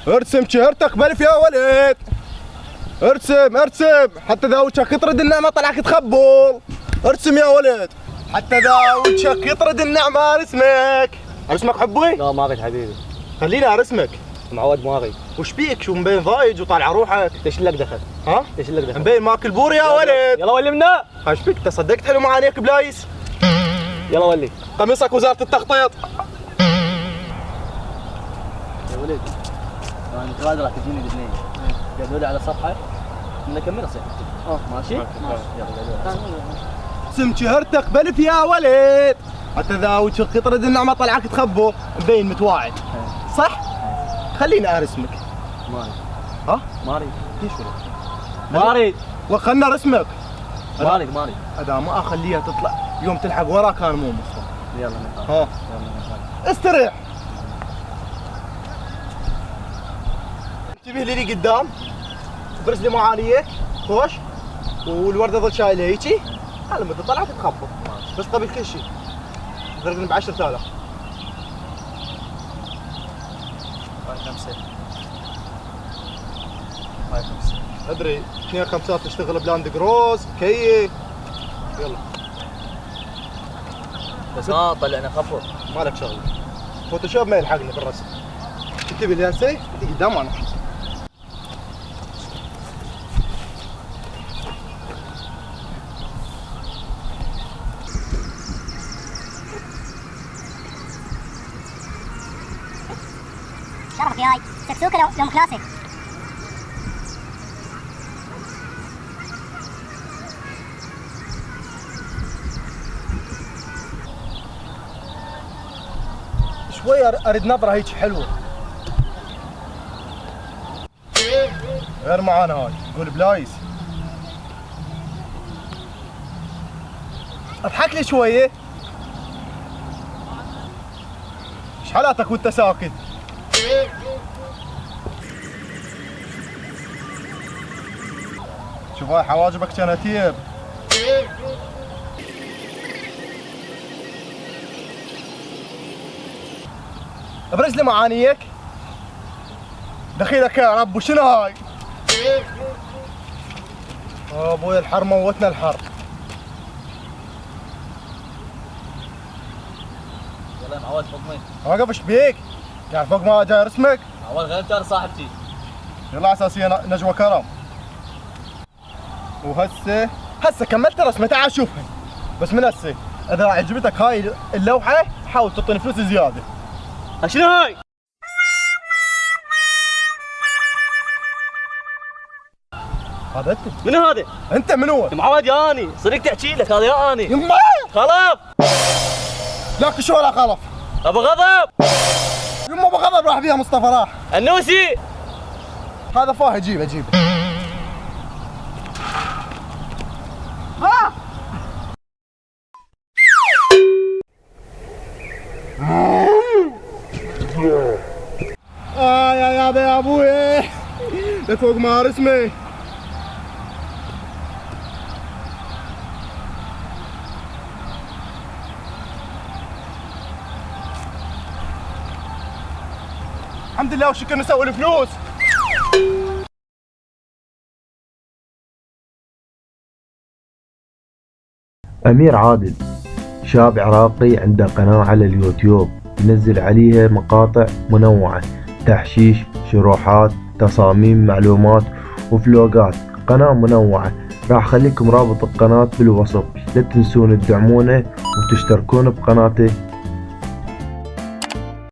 ارسم شهرتك بلف يا ولد. ارسم حتى اذا وجهك يطرد النعمة طلعك تخبل. ارسم يا ولد حتى اذا وجهك يطرد النعمة ارسمك. ارسمك حبي؟ لا ما اريد حبيبي. خليني ارسمك. معود ما اريد. وش بيك؟ شو مبين ضايج وطالع روحك؟ ايش لك دخل؟ ها؟ ايش لك دخل؟ مبين ماكل بور يا ولد. يلا ولي منا. ايش بيك؟ تصدقت حلو معانيك بلايس؟ يلا ولي. قميصك وزارة التخطيط. يا ولد انا متغادر راح تجيني الاثنين. قعدوا لي على الصفحه نكمل صيحتي. ماشي؟ يلا. ارسم شهرتك بلف يا ولد حتى اذا وجهك يطرد النعمة طلعك تخبو. مبين متواعد صح؟ خليني ارسمك. ما اريد. ها؟ ما اريد. ليش ما اريد. وخلنا ارسمك. ما اريد. اذا ما اخليها تطلع يوم تلحق وراك كان مو مصطفى. يلا ها يلا استريح. انتبه لي قدام. برز لي معانيك خوش والورده ظل شايله هيجي. على متى طلعت تخبط بس قبل كل شيء ضربني ب 10,000. هاي 5. ادري 2 خمسات تشتغل بلاند جروز كيف. يلا بس ما طلعنا خفر. مالك شغله. فوتوشوب ما يلحقني بالرسم. انتبه لي هسه تيجي قدام انا. شرفك ياي سكسوكه لو كلاسيك. شوي اريد نظره هيك حلوه. غير معانا هاي قول بلايس. اضحك لي شويه. ايش حالاتك وانت ساكت؟ شوف هاي حواجبك كنتير. ابرز لي معانيك. دخيلك يا رب وشنو هاي؟ ابوي الحر موتنا الحر. يلا معود فوق مين؟ واقف ايش بيك؟ يعني فوق ما جاي رسمك؟ معود غير جار صاحبتي. يلا اساسيه نجوى كرم. هسه كملت رسمه تعال شوفها. بس من هسه اذا عجبتك هاي اللوحه حاول تعطيني فلوس زياده. شنو هاي؟ هذا انت. من هذا؟ انت من هو؟ معود ياني صدق تحكي لك هذا ياني. يما خلف. لك شو ولا خلف؟ ابو غضب. يما ابو غضب راح فيها مصطفى راح. النوسي. هذا فاه جيبه. يا ابوي لفوق ما رسمي. الحمد لله وشكر نسوي الفلوس. أمير عادل شاب عراقي عنده قناة على اليوتيوب ينزل عليها مقاطع منوعة، تحشيش، شروحات، تصاميم، معلومات وفلوقات. قناة منوعة. راح اخليكم رابط القناة بالوصف. لا تنسون تدعمونه وتشتركون بقناته